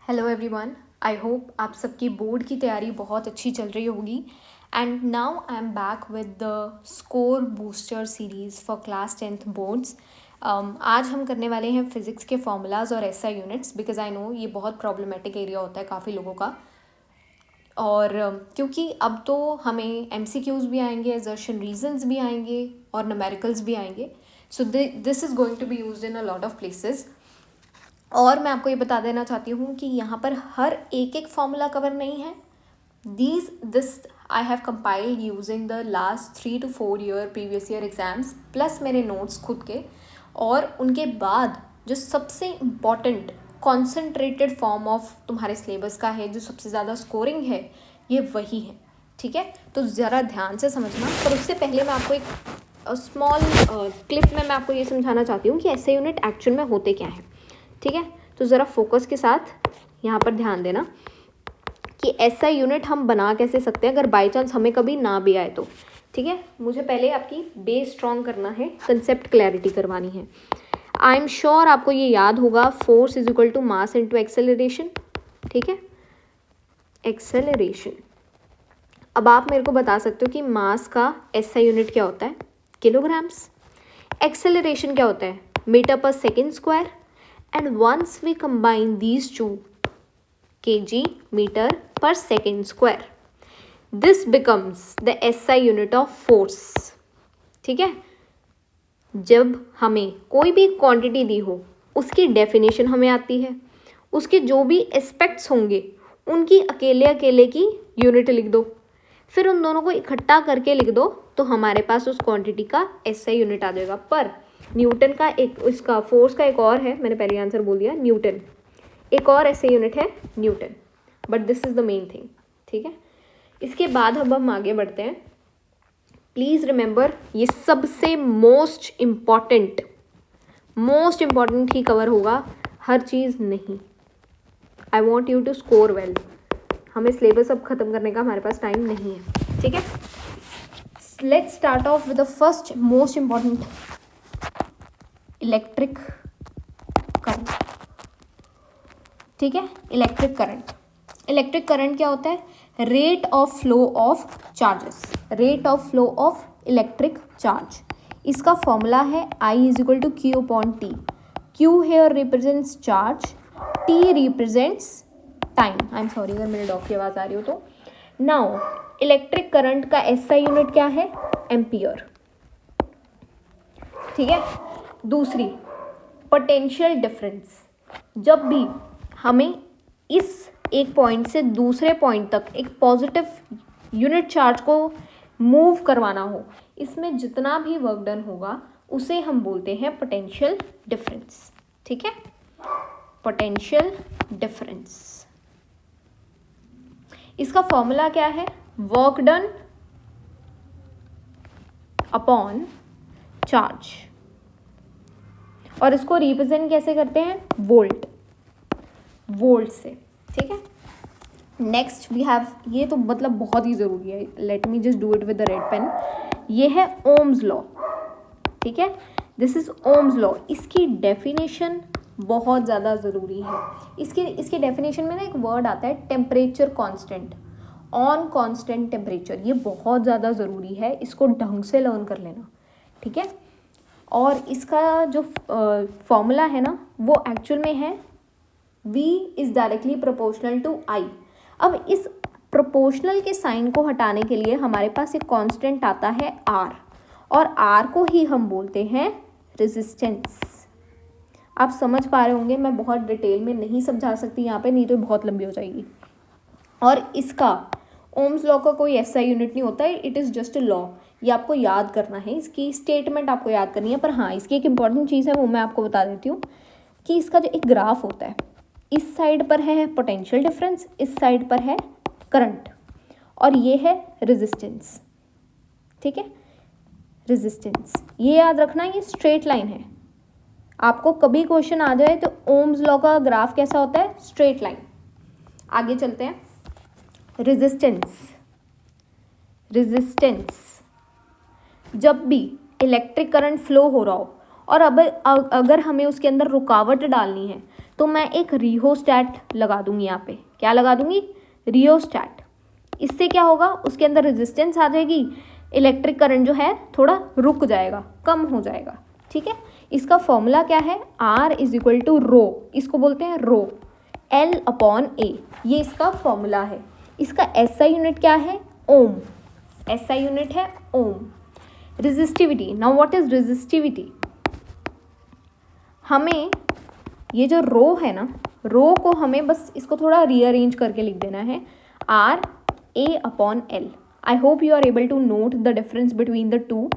Hello everyone, I hope आप सबकी board की तैयारी बहुत अच्छी चल रही होगी। And now I am back with the score booster series for class 10th boards. आज हम करने वाले हैं फिज़िक्स के फॉर्मूलाज और SI units, because I know ये बहुत प्रॉब्लमेटिक एरिया होता है काफ़ी लोगों का। और क्योंकि अब तो हमें एमसीक्यूज़ भी आएंगे, असर्शन रीजंस भी आएंगे और न्यूमेरिकल्स भी आएंगे। So this is going to be used in a lot of places. और मैं आपको ये बता देना चाहती हूँ कि यहाँ पर हर एक फॉर्मूला कवर नहीं है। This I have compiled using the last 3 to 4 year previous year exams plus मेरे नोट्स खुद के। और उनके बाद जो सबसे इम्पॉर्टेंट कॉन्सेंट्रेटेड फॉर्म ऑफ तुम्हारे सिलेबस का है, जो सबसे ज़्यादा स्कोरिंग है, ये वही है। ठीक है, तो ज़रा ध्यान से समझना। पर उससे पहले मैं आपको एक स्मॉल क्लिप में मैं आपको ये समझाना चाहती हूँ कि एसआई यूनिट एक्चुअल में होते क्या हैं। ठीक है, तो ज़रा फोकस के साथ यहाँ पर ध्यान देना कि ऐसा यूनिट हम बना कैसे सकते हैं अगर बाई चांस हमें कभी ना भी आए तो। ठीक है, मुझे पहले आपकी बेस स्ट्रॉन्ग करना है, कंसेप्ट क्लैरिटी करवानी है। आई एम श्योर आपको ये याद होगा, force is equal to mass into acceleration. ठीक है, एक्सेलरेशन। अब आप मेरे को बता सकते हो कि मास का एसआई यूनिट क्या होता है, किलोग्राम्स। एक्सेलरेशन क्या होता है, मीटर पर second square. And once we combine these two, kg meter per second square, this becomes the SI unit of force. ठीक है, जब हमें कोई भी क्वांटिटी दी हो उसकी डेफिनेशन हमें आती है, उसके जो भी एस्पेक्ट्स होंगे उनकी अकेले अकेले की यूनिट लिख दो, फिर उन दोनों को इकट्ठा करके लिख दो तो हमारे पास उस क्वांटिटी का एसआई यूनिट आ जाएगा। पर न्यूटन का एक, इसका फोर्स का एक और है, मैंने पहले आंसर बोल दिया, न्यूटन। एक और ऐसे यूनिट है Newton, but this is the main thing. ठीक है, इसके बाद अब हम आगे बढ़ते हैं। प्लीज रिमेंबर, ये सबसे मोस्ट इम्पॉर्टेंट ही कवर होगा, हर चीज़ नहीं। I want you to score well. हमें सिलेबस अब खत्म करने का हमारे पास टाइम नहीं है। ठीक है, let's start off with the first most important, electric current. ठीक है, इलेक्ट्रिक करंट। इलेक्ट्रिक करंट क्या होता है, rate of flow of charges, rate of flow of electric charge. इसका फॉर्मूला है I is equal to Q upon T। Q here represents charge, T represents time. I am sorry अगर मेरे dog की आवाज़ आ रही हो तो। नाउ इलेक्ट्रिक करंट का एसआई यूनिट क्या है, एम्पियर। ठीक है, दूसरी पोटेंशियल डिफरेंस। जब भी हमें इस एक पॉइंट से दूसरे पॉइंट तक एक पॉजिटिव यूनिट चार्ज को मूव करवाना हो, इसमें जितना भी वर्क डन होगा उसे हम बोलते हैं पोटेंशियल डिफरेंस। ठीक है, पोटेंशियल डिफरेंस। इसका फॉर्मूला क्या है, वर्क डन अपॉन चार्ज, और इसको रिप्रेजेंट कैसे करते हैं, वोल्ट से। ठीक है, नेक्स्ट वी हैव, ये तो मतलब बहुत ही ज़रूरी है, let me just do it with the red pen. ये है ओम्स लॉ। ठीक है, दिस इज ओम्स लॉ। इसकी डेफिनेशन बहुत ज़्यादा ज़रूरी है। इसके डेफिनेशन में ना एक वर्ड आता है temperature constant, on constant temperature. ये बहुत ज़्यादा ज़रूरी है, इसको ढंग से लर्न कर लेना। ठीक है, और इसका जो फॉर्मूला है ना, वो एक्चुअल में है V is directly proportional to I। अब इस प्रोपोर्शनल के साइन को हटाने के लिए हमारे पास एक कांस्टेंट आता है R, और R को ही हम बोलते हैं रेजिस्टेंस। आप समझ पा रहे होंगे, मैं बहुत डिटेल में नहीं समझा सकती यहाँ पे, नहीं तो बहुत लंबी हो जाएगी। और इसका ओम्स लॉ का कोई ऐसा यूनिट नहीं होता है, it is just a law. ये आपको याद करना है, इसकी स्टेटमेंट आपको याद करनी है। पर हाँ, इसकी एक इम्पॉर्टेंट चीज़ है, वो मैं आपको बता देती हूँ कि इसका जो एक ग्राफ होता है, इस साइड पर है पोटेंशियल डिफरेंस, इस साइड पर है करंट, और ये है रेजिस्टेंस। ठीक है, रेजिस्टेंस, ये याद रखना, ये स्ट्रेट लाइन है। आपको कभी क्वेश्चन आ जाए तो ओम्स लॉ का ग्राफ कैसा होता है, स्ट्रेट लाइन। आगे चलते हैं, रेजिस्टेंस। जब भी इलेक्ट्रिक करंट फ्लो हो रहा हो और अब अगर हमें उसके अंदर रुकावट डालनी है तो मैं एक रियोस्टैट लगा दूंगी यहाँ पे। क्या लगा दूंगी? रियोस्टैट। इससे क्या होगा? उसके अंदर रेजिस्टेंस आ जाएगी, इलेक्ट्रिक करंट जो है थोड़ा रुक जाएगा, कम हो जाएगा। ठीक है, इसका फॉर्मूला क्या है? R इज इक्वल टू रो, इसको बोलते हैं रो, L अपॉन A, ये इसका फॉर्मूला है। इसका SI यूनिट क्या है? ओम। SI यूनिट है ohm. Resistivity, now what is resistivity? हमें ये जो रो है ना, रो को हमें बस इसको थोड़ा रीअरेंज करके लिख देना है, R A upon L। I hope you are able to note the difference between the two.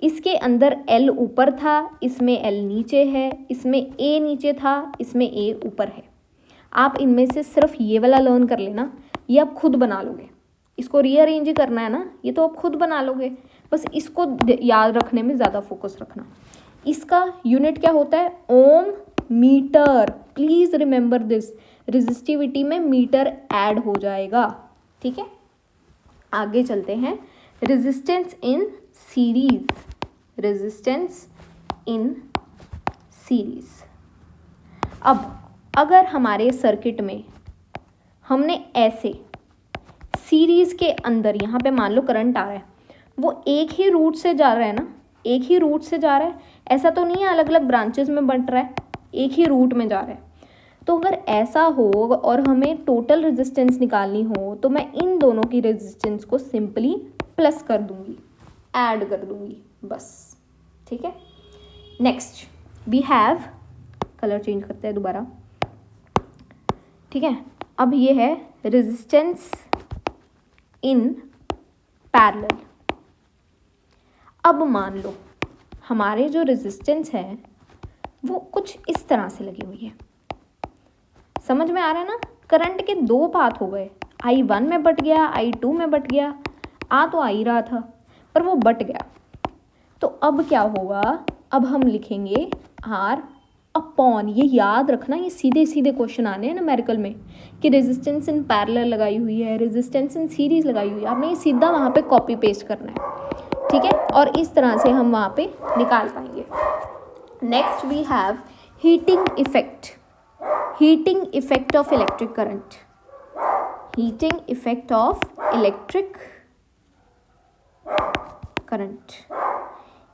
इसके अंदर L ऊपर था, इसमें L नीचे है, इसमें A नीचे था, इसमें A ऊपर है। आप इनमें से सिर्फ ये वाला लर्न कर लेना, ये आप खुद बना लोगे। इसको रीअरेंज ही करना है ना, ये तो आप खुद बना लोगे, बस इसको याद रखने में ज़्यादा फोकस रखना। इसका यूनिट क्या होता है? Ohm metre. Please remember this, resistivity में मीटर ऐड हो जाएगा। ठीक है, आगे चलते हैं। Resistance in series, resistance in series. अब अगर हमारे सर्किट में हमने ऐसे सीरीज के अंदर, यहाँ पे मान लो करंट आ रहा है, वो एक ही रूट से जा रहा है ना, एक ही रूट से जा रहा है, ऐसा तो नहीं है अलग अलग ब्रांचेस में बंट रहा है, एक ही रूट में जा रहा है। तो अगर ऐसा हो और हमें टोटल रेजिस्टेंस निकालनी हो तो मैं इन दोनों की रेजिस्टेंस को सिंपली प्लस कर दूंगी, ऐड कर दूंगी, बस। ठीक है, next we have, colour change करते हैं दोबारा। ठीक है, अब ये है रेजिस्टेंस इन पैरेलल। अब मान लो हमारे जो रेजिस्टेंस है वो कुछ इस तरह से लगी हुई है। समझ में आ रहा है ना? करंट के दो पाथ हो गए, I1 में बट गया, I2 में बट गया। आ तो आ ही रहा था पर वो बट गया। तो अब क्या होगा? अब हम लिखेंगे R अपॉन, ये याद रखना, ये सीधे सीधे क्वेश्चन आने हैं न्यूमेरिकल में कि रेजिस्टेंस इन पैरेलल लगाई हुई है, रेजिस्टेंस इन सीरीज लगाई हुई है। आपने ये सीधा वहाँ पे कॉपी पेस्ट करना है। ठीक है, और इस तरह से हम वहाँ पे निकाल पाएंगे। Next we have heating effect, heating effect of electric current, heating effect of electric current.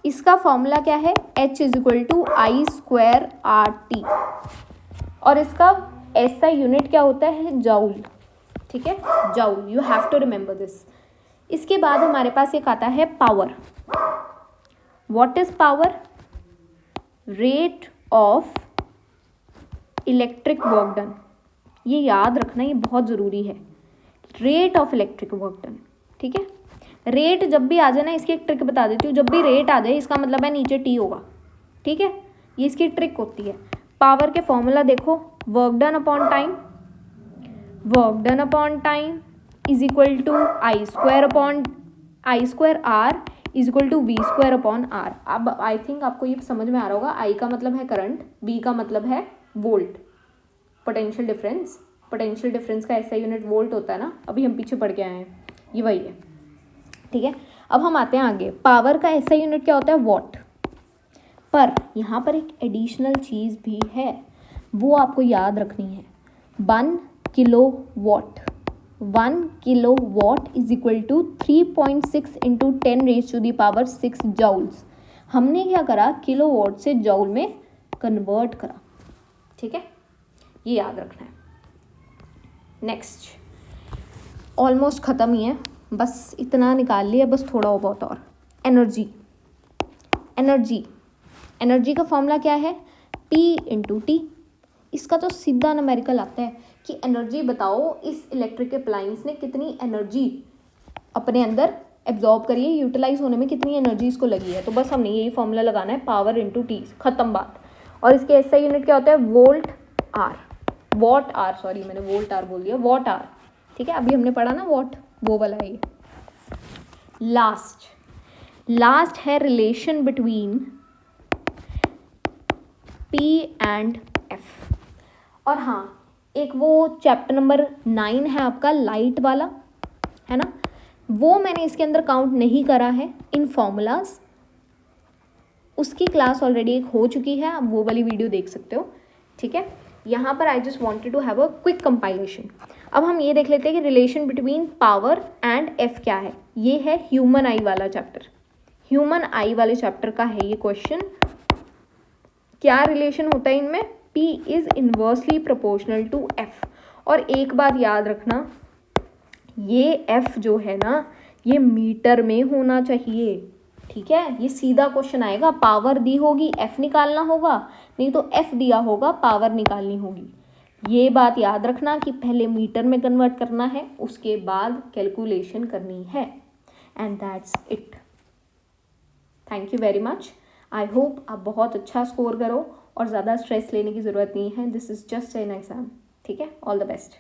इसका फॉर्मूला क्या है? H is equal to I square RT, और इसका SI यूनिट क्या होता है? जूल। ठीक है, joule, you have to remember this. इसके बाद हमारे पास एक आता है power. What is power? Rate of electric work done. ये याद रखना, ये बहुत ज़रूरी है, rate of electric work done. ठीक है, रेट जब भी आ जाए ना, इसकी एक ट्रिक बता देती हूँ, जब भी रेट आ जाए इसका मतलब है नीचे टी होगा। ठीक है, ये इसकी ट्रिक होती है। पावर के फॉर्मूला देखो, work done upon time, work done upon time is equal to I square R is equal to V square upon R. अब आई थिंक आपको ये समझ में आ रहा होगा, आई का मतलब है करंट, बी का मतलब है volt, potential difference. Potential difference का ऐसा यूनिट वोल्ट होता है ना, अभी हम पीछे पढ़ के आए हैं, ये वही है। ठीक है, अब हम आते हैं आगे। पावर का ऐसा यूनिट क्या होता है? वॉट। पर यहाँ पर एक एडिशनल चीज़ भी है, वो आपको याद रखनी है। 1 kilowatt, 1 kilowatt is equal to 3.6 into 10⁻⁶ joules. हमने क्या करा? किलो वॉट से जूल में कन्वर्ट करा। ठीक है, ये याद रखना है। नेक्स्ट, ऑलमोस्ट ख़त्म ही है, बस इतना निकाल लिया, बस थोड़ा बहुत और। एनर्जी, एनर्जी, एनर्जी का फॉर्मूला क्या है? P into T. इसका तो सीधा न्यूमेरिकल आता है कि एनर्जी बताओ इस इलेक्ट्रिक अप्लायंस ने कितनी एनर्जी अपने अंदर एब्जॉर्ब करी है, यूटिलाइज होने में कितनी एनर्जी इसको लगी है। तो बस हमने यही फॉर्मूला लगाना है, पावर इंटू टी, ख़त्म बात। और इसके ऐसा यूनिट क्या होता है? Volt hour, watt hour, sorry मैंने वोल्ट आर बोल दिया, वॉट आर। ठीक है, अभी हमने पढ़ा ना वॉट, वो वाला है ये। लास्ट है relation between P and F। और हाँ, एक वो चैप्टर नंबर 9 है आपका, लाइट वाला, है ना, वो मैंने इसके अंदर काउंट नहीं करा है इन फॉर्मूलाज। उसकी क्लास ऑलरेडी एक हो चुकी है, आप वो वाली वीडियो देख सकते हो, ठीक है। यहाँ पर I just wanted to have a quick compilation. अब हम ये देख लेते हैं कि relation between power and F क्या है। ये है ह्यूमन आई वाला चैप्टर, ह्यूमन आई वाले चैप्टर का है ये क्वेश्चन। क्या रिलेशन होता है इनमें? P is inversely proportional to F। और एक बात याद रखना, ये F जो है ना, ये मीटर में होना चाहिए, ठीक है। ये सीधा क्वेश्चन आएगा, पावर दी होगी F निकालना होगा, नहीं तो F दिया होगा पावर निकालनी होगी। ये बात याद रखना कि पहले मीटर में कन्वर्ट करना है, उसके बाद कैलकुलेशन करनी है। And that's it. Thank you very much. I hope आप बहुत अच्छा स्कोर करो और ज़्यादा स्ट्रेस लेने की ज़रूरत नहीं है। This is just an exam, ठीक है। All the best.